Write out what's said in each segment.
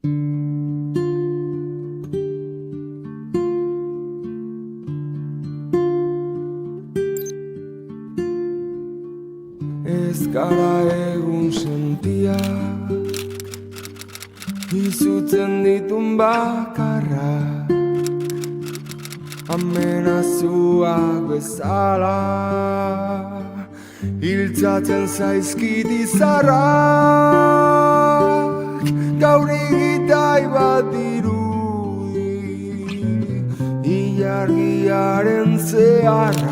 Ez gara egun sentiak izutzen ditun bakarrak amenazuak bezala hiltzatzen zaizkit izarrak gaur egitai bat dirudi ilargiaren zeharra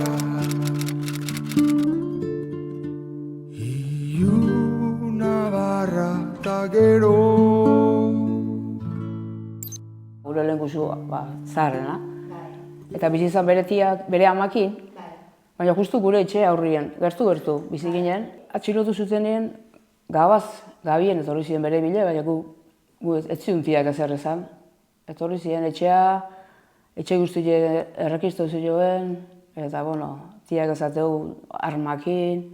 gero. Gure lehen guzu zaharrena. Eta bizi izan bere tiak, bere amakin, baina justu gure etxe aurrien, gertu, bizi ginen. Atxilotu zutenean, gabien etorri ziren bere bile, baina gu ez zion tiak ezer ezan. Etorri ziren etxe guzti errekistu zioen, eta tiak ezateu armakin,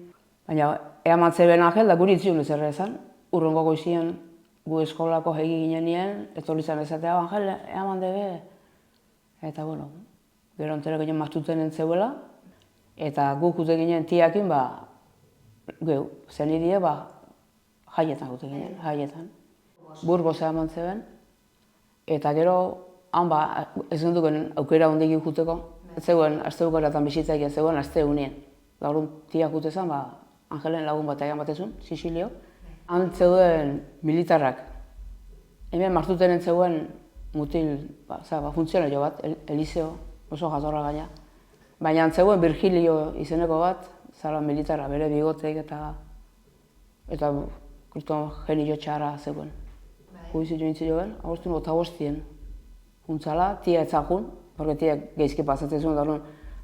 baina eaman zeben Angel da guri itzion ezer ezan. Urrengo goizien gu eskolako hegi ginenien, etorri zan ezatea, Angel, eaman debe. Eta gero entera ginen maztuten entzeuela, eta guk jute ginen tiakin, zen irie, jaietan jute ginen, jaietan. Burgos eaman zeben, eta gero, han ez genduken aukera hondik juteko, ez zegoen, aste bukaratan bizitzaik ez zegoen, aste unien. Gaurun tiak jute zen, Angelen lagun bat egan batezun, Sicilio. Han zeuden militarrak, hemen martuten entzeuen mutil, funtzionario bat, Eliseo, oso jatorra gaina. Baina antzeuen Virgilio izeneko bat, zara militarra, bere bigotek eta kriston genio txarra zegoen. Guizi jointzi joen, agostun otagostien juntzala, tia etzakun, porque tia geizki pasatzen zuen, da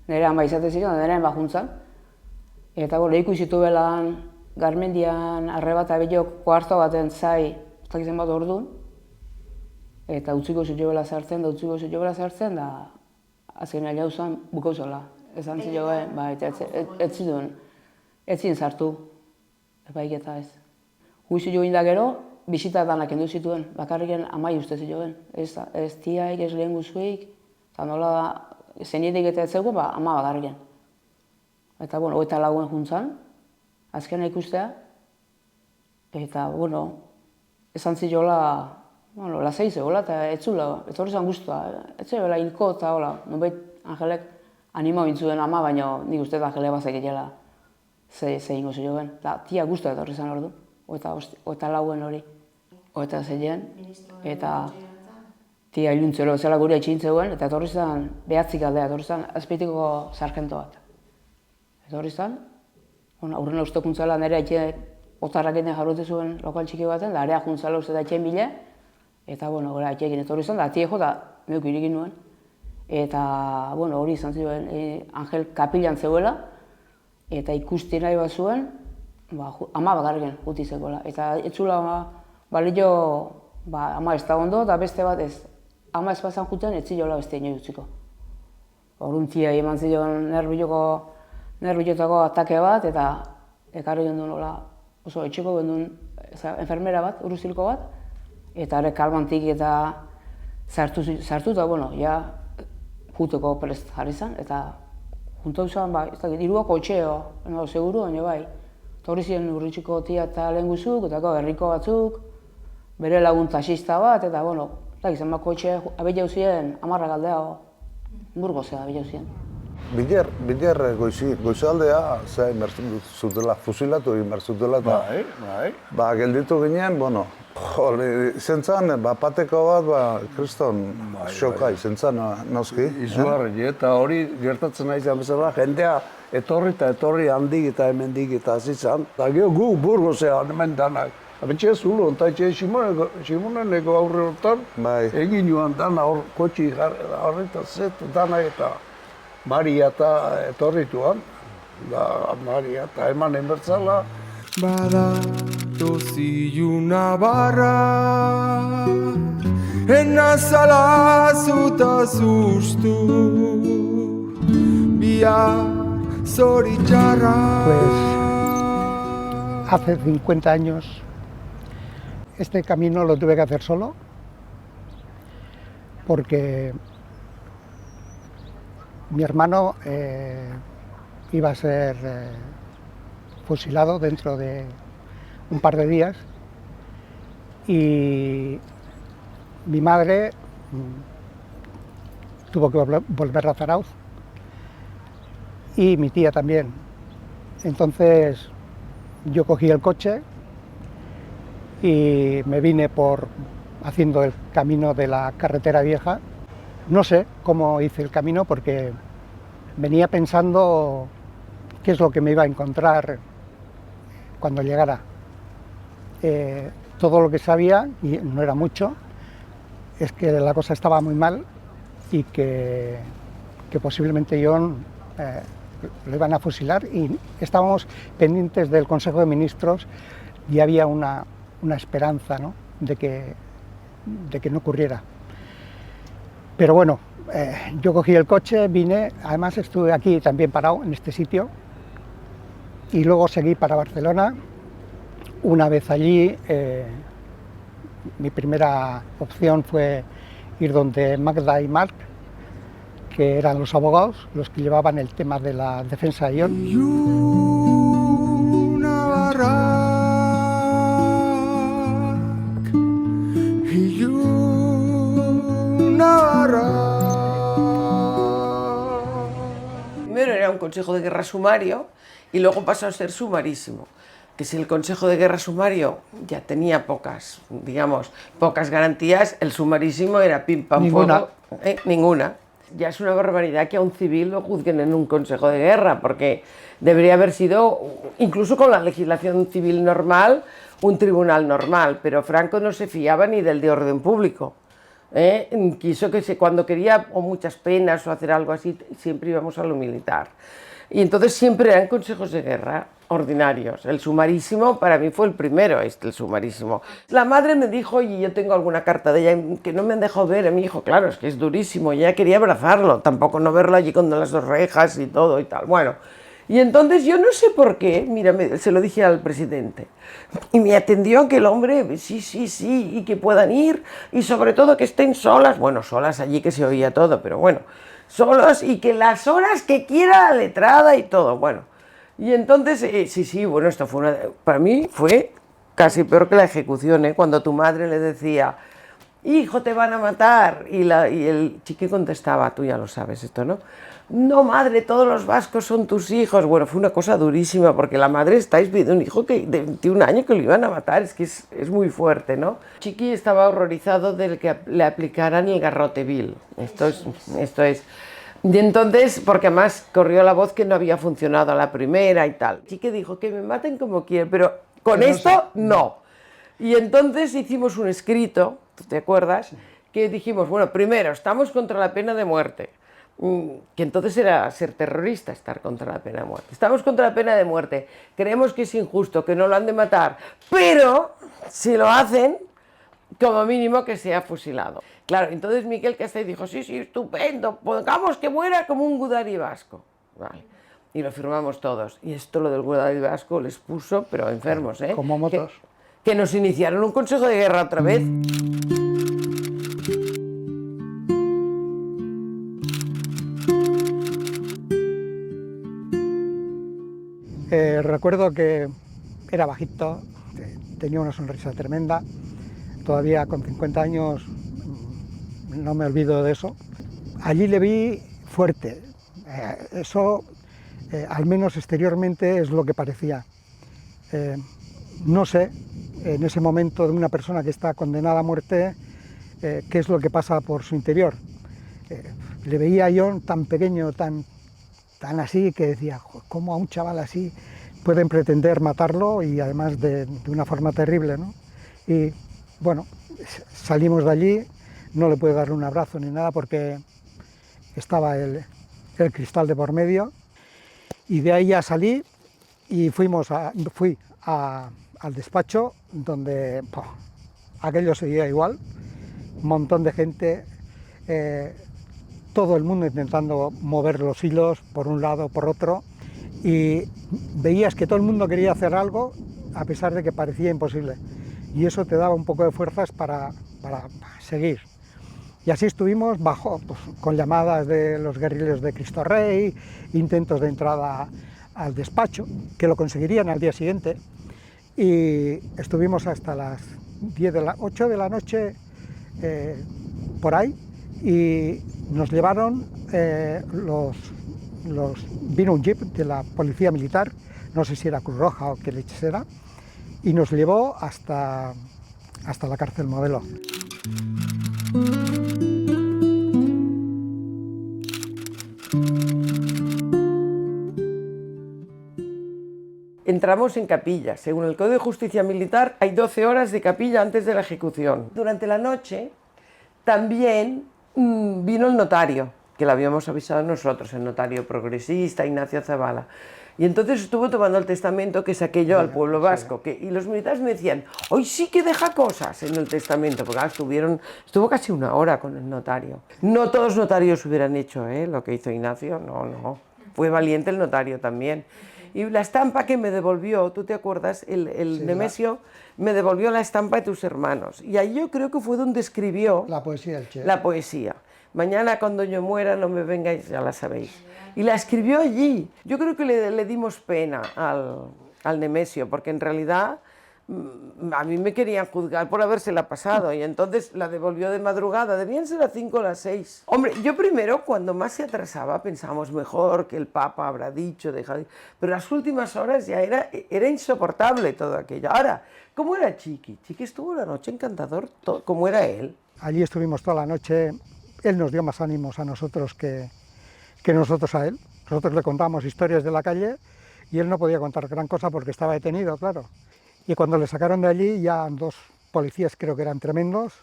nire ama izaten ziren, nire ama juntzan. Eta ikusitu belan, Garmendian arreba eta bilok kuarto baten zai, ez dakizen bat orduan, eta utziko zutxobela zartzen, da azken aila uzan bukauzela. Ezan zioen, ez ziren sartu, epaik eta ez. Guizu join da gero, bisita danak endu zituen, bakarriken amai uste zioen. Ez tiaik, ez lehen guzuik, eta nola zenietik eta ez zegoen, ama bakarriken. Eta, oita lauen juntzan, azkena ikustea, eta, esan ziola, lasei zegoela, eta ez zula, etorri zan guztua, ez zegoela hilko eta hola, nonbait Angelek anima bintzuen ama, baina nik uste Angele bazek egela zein gozo joven. Eta tia guztua etorri zan ordu, oita lauen hori, oita zeien, eta tia iluntzero zela gure etxin zegoen, eta etorri zan behatzik aldea, etorri zan azpeitiko sargento bat. Etorri zan, aurrena ustekuntzala nire etxe otarrak egiten jarrute zuen lokal txiki baten, da area juntzala uste da etxein bile, eta gara etxeekin etorri zan, da atie jo da neuk irikin nuen. Eta hori izan zuen, Angel kapilan zegoela, eta ikusti nahi bat zuen, ama bakarriken guti zegoela. Eta etzula balio, ama ez da ondo, eta beste bat ez, ama ez bazan juten ez ziola beste ino utziko. Oruntia eman zion nerbiotako atake bat, eta ekarri gendun oso etxeko gendun enfermera bat, uruzilko bat, eta ere kalmantik eta sartu eta, ja juteko prest jarri zen, eta juntu zuen, iruako etxeo, seguru, baina bai. Torri ziren urritxiko tia eta lehen guzuk, eta herriko batzuk, bere lagun taxista bat, eta, zenbako etxe abei jauzien, amarrak aldeago, Burgosea abei jauzien. Bider goizaldea, zutela, fusilatu egin behar zutela, eta gelditu ginen, izen zan, pateko bat, kriston xoka izen zan, noski. Izugarri, eta hori gertatzen nahi zan bezala, jendea etorri handik eta hemendik eta azizan. Eta gero gu Burgosean hemen danak. Abentxe zulo, eta etxe Simoneneko aurre hortan, egin joan dana hor kotxi horretan zetu danak eta Maria eta etorrituan, Maria eta eman enbertzala. Bada toziluna barra, enazala zuta sustu, biar zoritxarra. Hace 50 años este camino lo tuve que hacer solo. porque mi hermano iba a ser fusilado dentro de un par de días y mi madre tuvo que volver a Zarauz y mi tía también. Entonces yo cogí el coche y me vine haciendo el camino de la carretera vieja. No sé cómo hice el camino porque venía pensando qué es lo que me iba a encontrar cuando llegara. Todo lo que sabía, y no era mucho, es que la cosa estaba muy mal y que posiblemente John lo iban a fusilar, y estábamos pendientes del Consejo de Ministros y había una esperanza, ¿no?, de que no ocurriera. Pero bueno, yo cogí el coche, vine, además estuve aquí también parado en este sitio y luego seguí para Barcelona. Una vez allí, mi primera opción fue ir donde Magda y Marc, que eran los abogados, los que llevaban el tema de la defensa de John. Y una barraca, y una barraca. Primero era un consejo de guerra sumario y luego pasó a ser sumarísimo. Que si el consejo de guerra sumario ya tenía pocas garantías, el sumarísimo era pim pam fuego. Ninguna. Ya es una barbaridad que a un civil lo juzguen en un consejo de guerra, porque debería haber sido, incluso con la legislación civil normal, un tribunal normal, pero Franco no se fiaba ni del de orden público. Quiso que cuando quería o muchas penas o hacer algo así, siempre íbamos a lo militar. Y entonces siempre eran consejos de guerra ordinarios. El sumarísimo para mí fue el primero, el sumarísimo. La madre me dijo, y yo tengo alguna carta de ella, que no me han dejado ver a mi hijo. Claro, es que es durísimo, ella quería abrazarlo, tampoco no verlo allí con las dos rejas y todo y tal. Bueno, y entonces yo no sé por qué, mira, se lo dije al presidente, y me atendió aquel hombre, sí, y que puedan ir, y sobre todo que estén solas, bueno, solas allí que se oía todo, pero bueno, solos, y que las horas que quiera la letrada y todo, bueno. Y entonces, sí, bueno, esto fue para mí fue casi peor que la ejecución, cuando tu madre le decía, hijo, te van a matar, y el chiqui contestaba, tú ya lo sabes esto, ¿no? No, madre, todos los vascos son tus hijos. Bueno, fue una cosa durísima, porque la madre estáis viendo un hijo de 21 años que lo iban a matar, es que es muy fuerte, ¿no? Chiqui estaba horrorizado de que le aplicaran el garrote vil, esto es. Y entonces, porque además corrió la voz que no había funcionado a la primera y tal. Chiqui dijo que me maten como quieran, pero con esto no. Y entonces hicimos un escrito, ¿tú te acuerdas? Que dijimos, bueno, primero, estamos contra la pena de muerte. Que entonces era ser terrorista, estar contra la pena de muerte. Estamos contra la pena de muerte, creemos que es injusto, que no lo han de matar, pero si lo hacen, como mínimo que sea fusilado. Claro, entonces Miquel Castell dijo, sí, estupendo, pongamos que muera como un gudari vasco. Vale. Y lo firmamos todos. Y esto, lo del gudari vasco, les puso, pero enfermos, ¿eh? Como motos. Que nos iniciaron un consejo de guerra otra vez. Recuerdo que era bajito, tenía una sonrisa tremenda, todavía con 50 años no me olvido de eso. Allí le vi fuerte, eso al menos exteriormente es lo que parecía. No sé, en ese momento de una persona que está condenada a muerte, qué es lo que pasa por su interior. Le veía a John tan pequeño, tan así, que decía, ¿cómo a un chaval así pueden pretender matarlo, y además de una forma terrible, ¿no? Y bueno, salimos de allí, no le pude dar un abrazo ni nada porque estaba el cristal de por medio, y de ahí ya salí y fui al despacho, donde aquello seguía igual, un montón de gente, todo el mundo intentando mover los hilos por un lado, por otro, y veías que todo el mundo quería hacer algo a pesar de que parecía imposible, y eso te daba un poco de fuerzas para seguir. Y así estuvimos bajo, pues, con llamadas de los guerrilleros de Cristo Rey, intentos de entrada al despacho, que lo conseguirían al día siguiente, y estuvimos hasta las 8 de la noche por ahí, y nos llevaron, vino un jeep de la policía militar, no sé si era Cruz Roja o qué leches era, y nos llevó hasta la cárcel Modelo. Entramos en capilla. Según el Código de Justicia Militar, hay 12 horas de capilla antes de la ejecución. Durante la noche también vino el notario, que lo habíamos avisado nosotros, el notario progresista, Ignacio Zavala. Y entonces estuvo tomando el testamento que saqué yo al pueblo vasco. Y los militares me decían, hoy sí que deja cosas en el testamento, porque estuvo casi una hora con el notario. No todos los notarios hubieran hecho lo que hizo Ignacio, no. Fue valiente el notario también. Y la estampa que me devolvió, ¿tú te acuerdas? El Nemesio me devolvió la estampa de tus hermanos. Y ahí yo creo que fue donde escribió La poesía del Che. la poesía. Mañana cuando yo muera no me vengáis, ya la sabéis. Y la escribió allí. Yo creo que le dimos pena al Nemesio, porque en realidad a mí me querían juzgar por habérsela pasado, y entonces la devolvió de madrugada, debían ser las 5 o las 6. Hombre, yo primero, cuando más se atrasaba, pensábamos mejor que el Papa habrá dicho, pero las últimas horas ya era insoportable todo aquello. Ahora, ¿cómo era Chiqui? Chiqui estuvo la noche encantador, ¿cómo era él? Allí estuvimos toda la noche, él nos dio más ánimos a nosotros que nosotros a él. Nosotros le contamos historias de la calle y él no podía contar gran cosa porque estaba detenido, claro. Y cuando le sacaron de allí, ya 2 policías, creo que eran tremendos,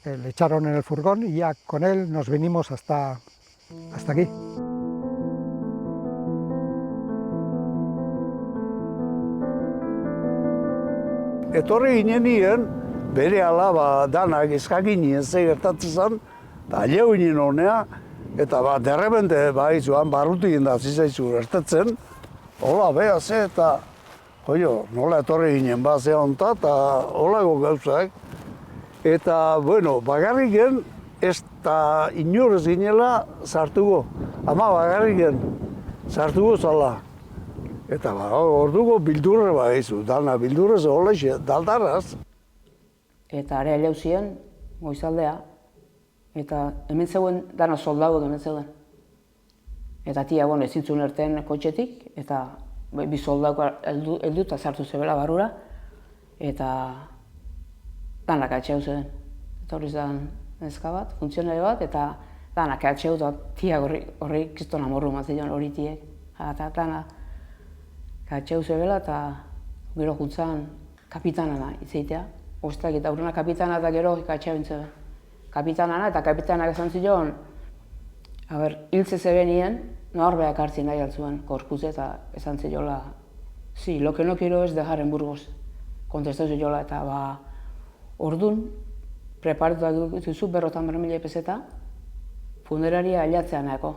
le echaron en el furgón y ya con él nos venimos hasta aquí. Etorri ginenien, bere alaba danak eskakinien ze gertatzen zen, eta aleu ginen honea, eta derrepente joan barrutik da zizaizu gertatzen, hola beha ze eta nola etorri ginen ze honta, eta holago gauzak. Eta, bagarriken ez da inorez ginela sartuko, ama bagarriken sartuko zala. Eta orduko bildurre izu, dana bildurrez holexe, daldarraz. Eta are eleu ziren, goizaldea, eta hemen zegoen dana soldadu hemen zegoen. Eta tia, ezin zuen erten kotxetik, eta bi soldadu heldu eta sartu zebela barrura, eta danak atxeu zeuden. Eta hori zen neska bat, funtzionari bat, eta danak atxeu eta tia horri kriston amorru mazion hori tiek. Eta danak atxeu zebela eta gero juntzan kapitanana itzeitea. Ostak eta aurrena kapitana eta gero atxeu entzeben. Kapitanana eta kapitanak esan zion, hiltze zebenien, norbeak hartzen nahi altzuen korpuz eta esan ziola, sí, lo que no quiero es dejar en Burgos. Kontestau ziola eta ordun, preparatuak duzu 50.000 peseta, funeraria ailatzea nahiko.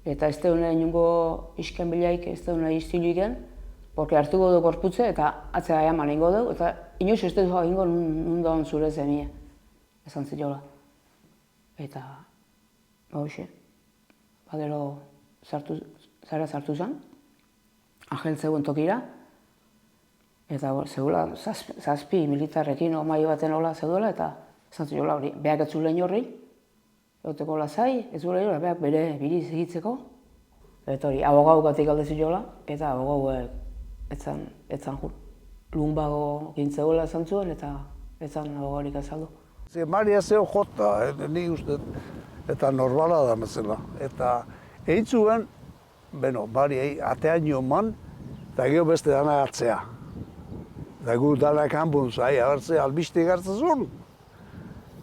Eta ez deune inungo isken bilaik, ez deune iztiluiken, porque hartuko du korputze eta atzea eman ingo du, eta inoiz ez dugu ingo nundon zure zenie, esan ziola. Eta, hoxe, gero zara sartu zen, Angel zegoen tokira, eta zegoela 7 militarrekin maio baten hola zegoela, eta esan ziola hori, behak ez zulen horri, egoteko lasai, ez zuela hori, behak bere biriz egitzeko, eta hori, abogaukatik alde ziola, eta abogauek etzan jur. Lumbago gintzegoela esan zuen, eta etzan abogaurik azaldu. Maria zeo jota, nik uste, eta normala da mesela. Eta egin zuen, bari atean joan, eta gero beste dana hartzea. Eta gu dana kanpun zai, abertzea albiste gartzen zuen.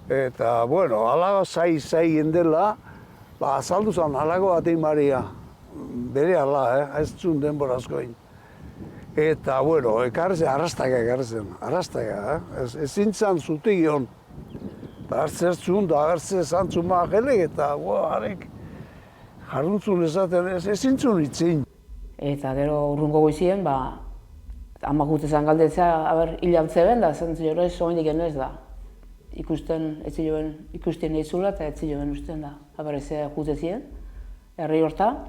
Eta, alago zai gendela, azaldu zen, alago atein Maria. Bere ala, ez zuen denborazkoin. Eta, ekarri zen, arrastaka, ezin zan zutik egon. Eta hartzertzun, da agertze zantzun magelek, eta harek jarruntzun ezaten ezintzun itzein. Eta gero urrungo goizien, amak gutezan galdetzea, hil jantzeben da, zentzio ez oindik ez da. ikusten, ez ziloen ikusten eitzula eta ez ziloen usten da. Berriz jute ziren, herri horta,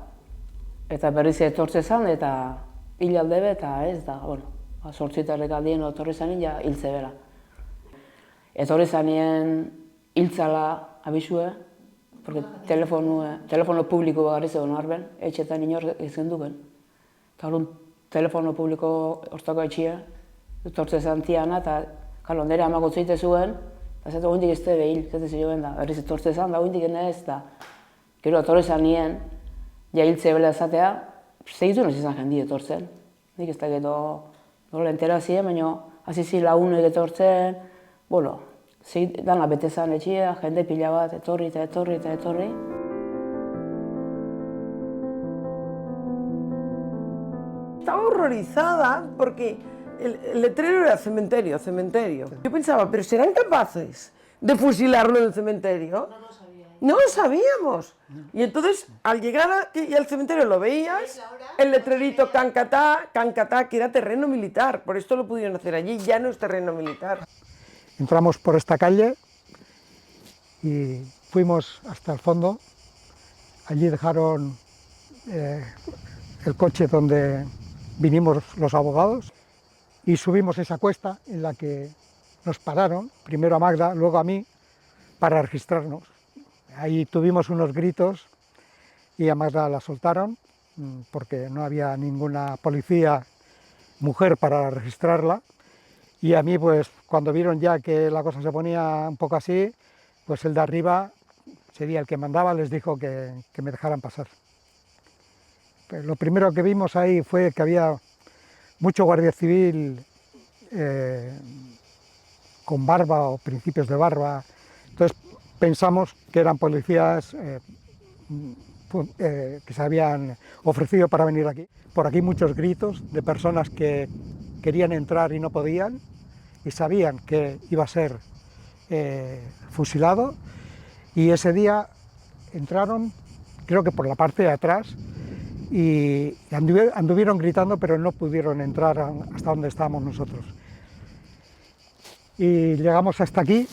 eta berriz etortze zan, eta hil aldebe, eta ez da, bueno, sortzitarrek aldien etorri zanin, ja hiltze bera. Etorri zanien hiltzala abisue, porque telefono publiko bat garriz egon arben, etxetan inor ezen duken. Eta hori telefono publiko hortako etxia, etortze zan tiana, eta kalo, nire amako zeite zuen, eta zatu oindik ez tebe hil, zatu zioen da, berriz etortze zan, da oindik ez da. Gero etorri zanien, ja hiltze bela ezatea, segitu nazi zan jendi etortzen. Nik ez da gero nola entera ziren, baina hasi zi lagunek etortzen, bueno, dana bete zan etxia, jende pila bat, etorri eta etorri eta etorri. Estaba horrorizada porque el letrero era cementerio, cementerio. Yo pensaba, ¿pero serán capaces de fusilarlo en el cementerio? No lo sabíamos. Y entonces, al llegar al cementerio lo veías, el letrerito Cancatá, que era terreno militar. Por esto lo pudieron hacer allí, ya no es terreno militar. Entramos por esta calle y fuimos hasta el fondo. Allí dejaron el coche donde vinimos los abogados y subimos esa cuesta en la que nos pararon, primero a Magda, luego a mí, para registrarnos. Ahí tuvimos unos gritos y a Magda la soltaron porque no había ninguna policía mujer para registrarla. Y a mí, pues, cuando vieron ya que la cosa se ponía un poco así, pues el de arriba, sería el que mandaba, les dijo que me dejaran pasar. Pues lo primero que vimos ahí fue que había mucho guardia civil con barba o principios de barba. Entonces pensamos que eran policías que se habían ofrecido para venir aquí. Por aquí muchos gritos de personas que querían entrar y no podían y sabían que iba a ser fusilado, y ese día entraron, creo que por la parte de atrás, y anduvieron gritando, pero no pudieron entrar hasta donde estábamos nosotros. Y llegamos hasta aquí,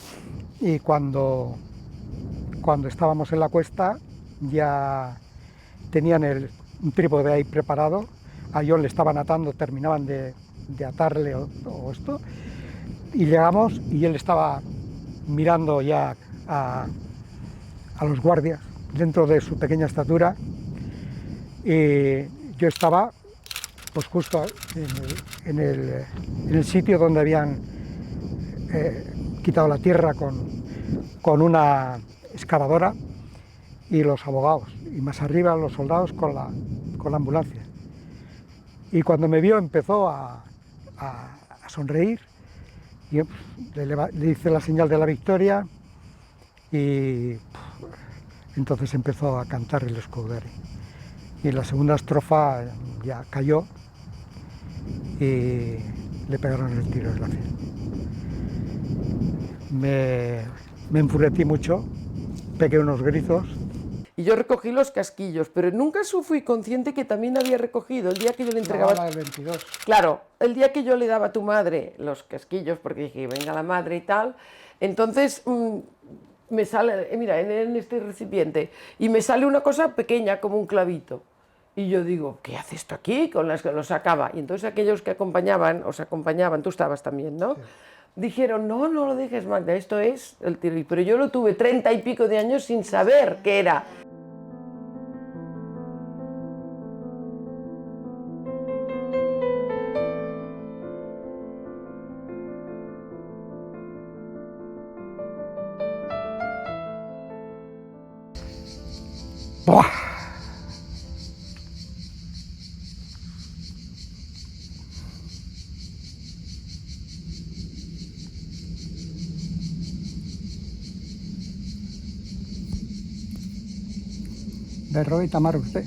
y cuando estábamos en la cuesta ya tenían un trípode ahí preparado, a John le estaban atando, terminaban de atarle o esto, y llegamos y él estaba mirando ya a los guardias dentro de su pequeña estatura, y yo estaba pues justo en el sitio donde habían quitado la tierra con una excavadora, y los abogados, y más arriba los soldados con la ambulancia. Y cuando me vio empezó a sonreír, y yo le hice la señal de la victoria, y entonces empezó a cantar el Scudery. Y la segunda estrofa ya cayó y le pegaron el tiro de gracia. Me enfurecí mucho, pegué unos gritos. Y yo recogí los casquillos, pero nunca fui consciente que también había recogido el día que yo le entregaba... La del 22. Claro, el día que yo le daba a tu madre los casquillos, porque dije, venga la madre y tal, entonces me sale, mira, en este recipiente, y me sale una cosa pequeña, como un clavito. Y yo digo, ¿qué hace esto aquí? Con las que lo sacaba. Y entonces aquellos que os acompañaban, tú estabas también, ¿no? Sí. Dijeron, no, no lo dejes, Magda, esto es el tiro. Pero yo lo tuve 30 y pico de años sin saber qué era. ¡Buah! Berrogeita hamar urte.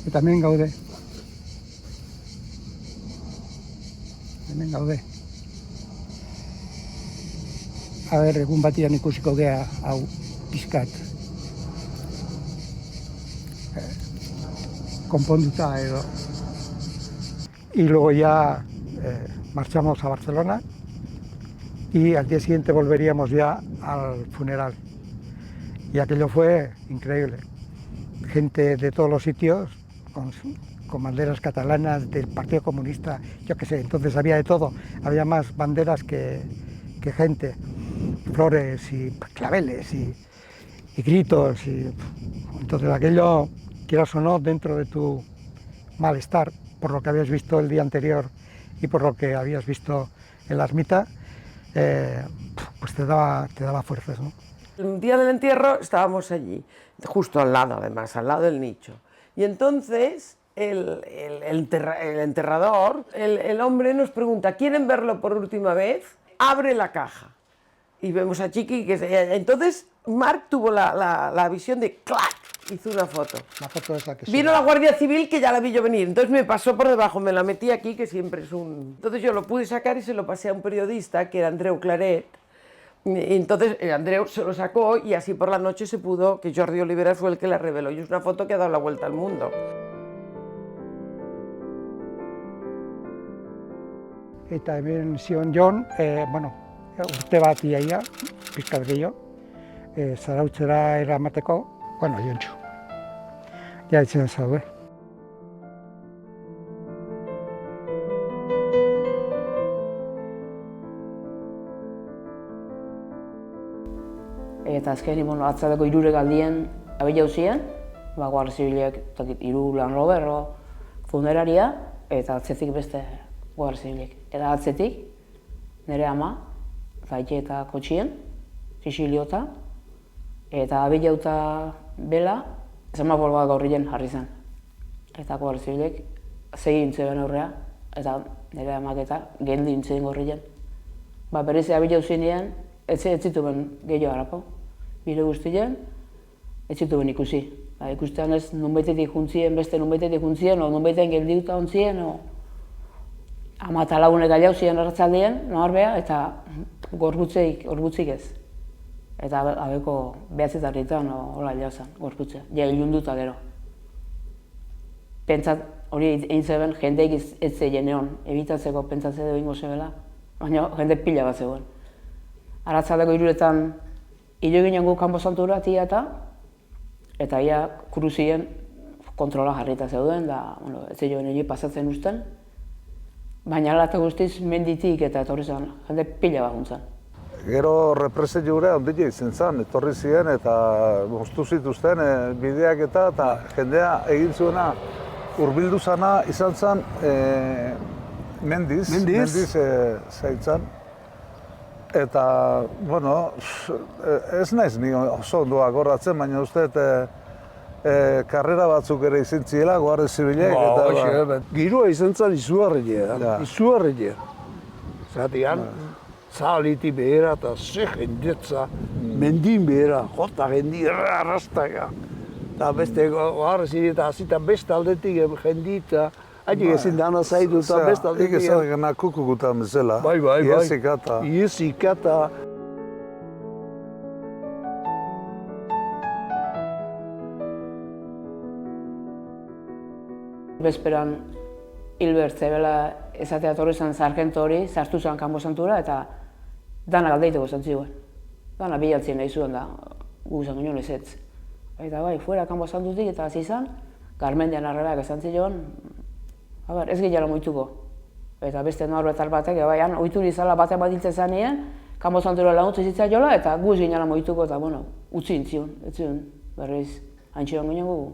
Eta hemen gaude. Hemen gaude. A ber, egun batian ikusiko gea hau pizkat konponduta edo. Y luego ya marchamos a Barcelona y al día siguiente volveríamos ya al funeral. Y aquello fue increíble. Gente de todos los sitios, con banderas catalanas del Partido Comunista, yo qué sé, entonces había de todo, había más banderas que gente, flores y claveles y gritos. Entonces aquello, quieras o no, dentro de tu malestar por lo que habías visto el día anterior y por lo que habías visto en la ermita, pues te daba fuerzas, ¿no? El día del entierro estábamos allí, justo al lado además, al lado del nicho. Y entonces el enterrador, el hombre nos pregunta, ¿quieren verlo por última vez? Abre la caja. Y vemos a Chiqui, entonces Marc tuvo la visión de ¡clac! Hizo una foto. La foto esa que Vino la Guardia Civil, que ya la vi yo venir, entonces me pasó por debajo, me la metí aquí, que siempre es un... Entonces yo lo pude sacar y se lo pasé a un periodista, que era Andreu Claret, y entonces Andreu se lo sacó y así por la noche se pudo, que Jordi Oliveras fue el que la reveló, y es una foto que ha dado la vuelta al mundo. Eta hemen zion Jon, urte bat iaia, pizkat gehiago, zarautzera eramateko, Jontxu. Ja etxean zaude. Eta azkenik, atzadeko hirurek aldien abila uzien, Guardia Zibilek hiru Land Rover, funeraria, eta atzetik beste Guardia Zibilek. Eta atzetik, nire ama, zaite eta kotxien, Siciliota, eta abilauta bela, semaforo bat gaurrien jarri zen. Eta Guardia Zibilek segin zeben aurrea, eta nire amak eta geldin zein gaurrien. Berez abilau zinean, ez zituen gehiago harapau. Bire guztien, ez zituen ikusi. Ikustean ez nonbaitetik juntzien, beste nonbaitetik juntzien, o nonbaitean geldiuta ontzien, o... Ama eta lagunek gaiau ziren arratzaldean, naharbea, eta gorputzik ez. Eta abeko behatzetarritan hola gaiau zen, gorputzea, ja ilunduta gero. Pentsat, hori egin zeben, jendeik ez zeien egon, ebitatzeko pentsatzea egingo zebela, baina jende pila bat zegoen. Arratzaldeko hiruretan hilo ginen gu kanpo santura tia eta ia kruzien kontrola jarrita zeuden, da ez zeioen hori pasatzen usten. Baina ala eta guztiz menditik eta etorri zen, jende pila bat juntzen. Gero represe jure handia izan zen, etorri ziren eta moztu zituzten bideak eta jendea egin zuena hurbildu zana izan zen mendiz zaitzan. Eta, ez naiz ni oso ondo akordatzen, baina uste karrera batzuk ere izan ziela, Guardia Zibilek. Giroa izan zen izugarria. Zatean, zaliti behera eta ze jendetza, mendin behera, jota jendi arrastaka. Eta beste Guardia Zibilek eta azita beste aldetik jendita, haiek ezin dana zaitu eta beste aldetik. Ike zargena kukukutan bezala, iezikata. Iezikata. Bezperan Hilbert zebela ezatea etorri zen sargento hori, sartu zen kanpo santura eta dana galdeiteko zen zioen. Dana bilatzen nahi zuen da, gu zen ginen ezetz. Eta fuera kanpo santutik eta hasi zen, Garmendian arrebak esan zion, ez gehiara moituko. Eta beste norbetar batek, ohitu nizala batek bat hiltzen zanean, kanpo santura laguntzu zitzak jola eta gu ez gehiara moituko eta utzi intzion, ez zion, berriz, antxean ginen gu.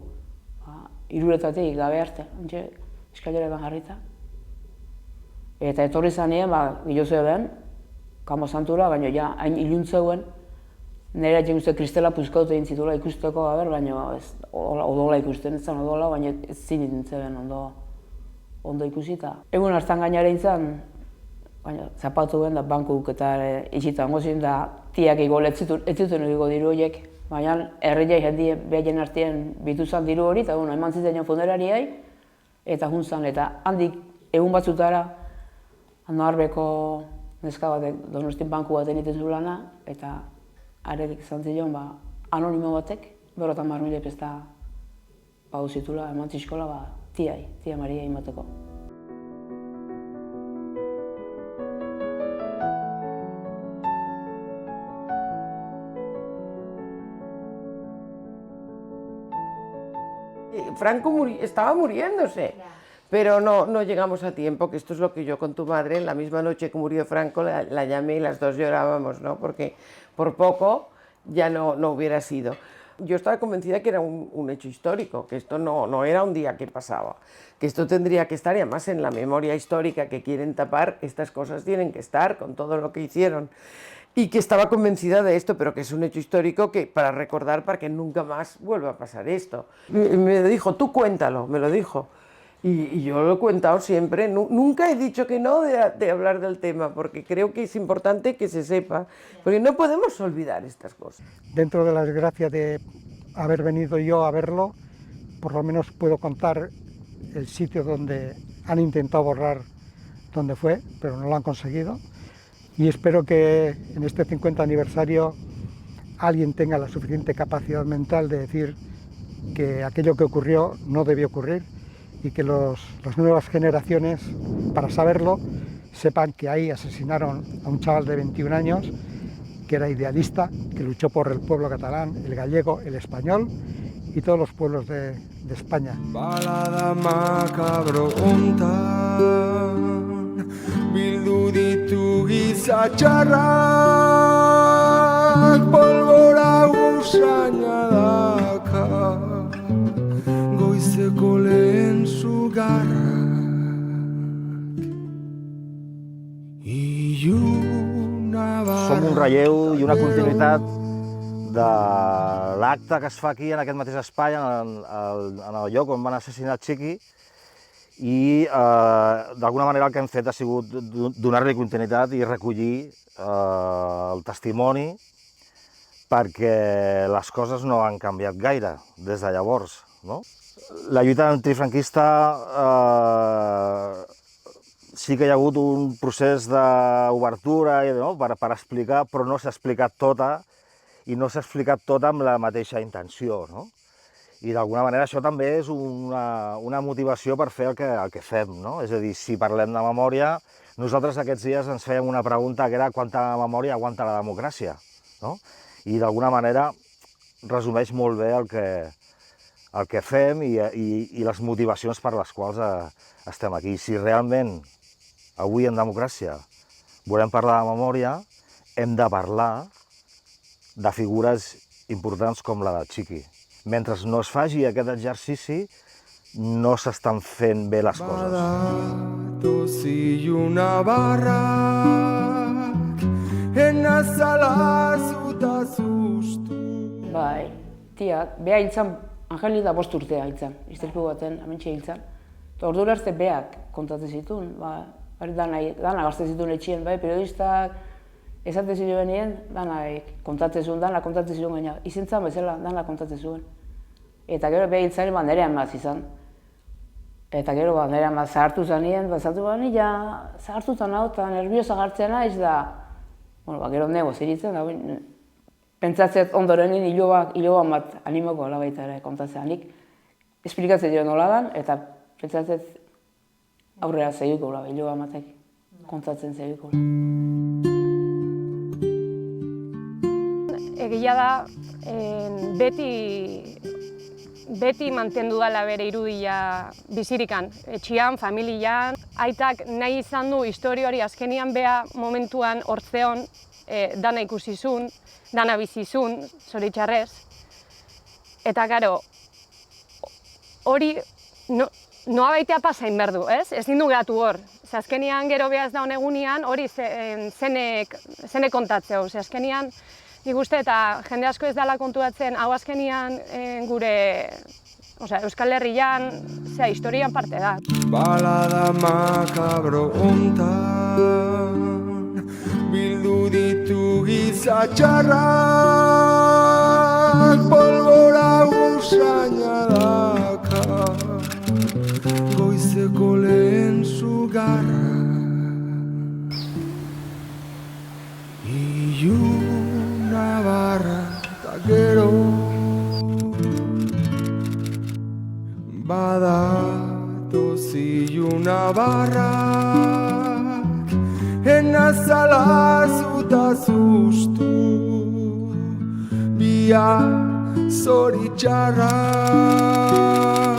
Hiruretatik gabe arte, eskaileretan jarrita. Eta etorri zanean, gilo zeben, kanpo santura, baina ja hain iluntzeuen, nire egin uste kristela puzkaute egin zitula ikusteko, baina odola ikusten, ez zen odola, baina ez zinin zeben ondo ikusita. Egun hartan gainera intzan, baina zapatu ben da bankuk eta itxitan gozien da tiak egol ez zituen egiko diru horiek. Baina herriai jendien behaien artean bituzan diru hori, eta eman ziten funerariai, eta juntzan, eta handik egun batzutara, Naharbeko neska batek Donostin banku baten egiten zu lana, eta arek izan zion, anonimo batek, 50.000 pesta pau zitula, eman zizkola, tia Maria imateko. Franco estaba muriéndose. Pero no llegamos a tiempo, que esto es lo que yo con tu madre, la misma noche que murió Franco, la llamé y las dos llorábamos, ¿no? Porque por poco ya no hubiera sido. Yo estaba convencida que era un hecho histórico, que esto no era un día que pasaba, que esto tendría que estar, y además en la memoria histórica que quieren tapar, estas cosas tienen que estar con todo lo que hicieron. Y que estaba convencida de esto, pero que es un hecho histórico que para recordar, para que nunca más vuelva a pasar esto. Y me dijo, tú cuéntalo, me lo dijo. Y yo lo he contado siempre, nunca he dicho que no de hablar del tema, porque creo que es importante que se sepa, porque no podemos olvidar estas cosas. Dentro de la desgracia de haber venido yo a verlo, por lo menos puedo contar el sitio donde han intentado borrar donde fue, pero no lo han conseguido. Y espero que en este 50 aniversario alguien tenga la suficiente capacidad mental de decir que aquello que ocurrió no debió ocurrir, y que las nuevas generaciones, para saberlo, sepan que ahí asesinaron a un chaval de 21 años, que era idealista, que luchó por el pueblo catalán, el gallego, el español y todos los pueblos de España. Balada makabro hontan bildu ditu giza txarrak, polbora usaina daka goizeko lehen sugarrak. Som un relleu i una continuïtat de l'acte que es fa aquí, en aquest mateix espai, en el lloc on van assassinar Chiqui, i d'alguna manera el que hem fet ha sigut donar-li continuïtat i recollir el testimoni, perquè les coses no han canviat gaire des de llavors, no? La lluita antifranquista sí que hi ha hagut un procés d'obertura, no? per explicar, però no s'ha explicat tota, i no s'ha explicat tot amb la mateixa intenció, no? I d'alguna manera això també és una motivació per fer el que fem, no? És a dir, si parlem de memòria, nosaltres aquests dies ens fèiem una pregunta que era quanta memòria aguanta la democràcia, no? I d'alguna manera resumeix molt bé el que fem i les motivacions per les quals estem aquí. Si realment avui en democràcia volem parlar de memòria, hem de parlar de figures importants com la de Chiqui. Mentre no es faci aquest exercici, no s'estan fent bé les coses. Badatoz iluna barrak, enazala zuta zuztu. Bai, tia, beha hiltzan, Angelida 5 urtea hiltzan, istripu baten, amentxe hiltzan. Eta ordura arte beak kontatzen zituen, dana gazte zituen etxien, bai, periodistak, esaten ziren nien, dana kontatzen zuen gaina, izentzan bezala, dana kontatzen zuen. Eta gero beha hiltzan, nire amaz izan. Eta gero nire amaz zahartu zanien, zatu nila zahartu zan hau, eta nerviosa gartzen naiz da, gero nego ziritzen, da, pentsatzet ondorenin hiloba bat animoko ala baita ere kontatzen nik. Esplikatzen dira nola dan, eta pentsatzet aurrera segiko hiloba batek kontatzen segiko. Egia da, beti mantendu dela bere irudia bizirikan. Etxian, familian, aitak nahi izan du historioari azkenian beha momentuan hortzeon dana ikusizun, dana bizizun, zoritxarrez. Eta gero, hori noa baitea pasain berdu, ez? Ez dindu gehatu hor. Azkenian gero behaz daun egunian hori zene kontatzeu. Azkenian, nik uste eta jende asko ez dela konturatzen, hau azkenian gure Euskal Herrian, historian parte da. Balada makabro hontan bildu ditu giza txarrak, polbora usaina daka goizeko lehen sugarrak. Iluna barra eta gero badatoz iluna barrak, enazala zuta zuztu, biak zoritxarrak.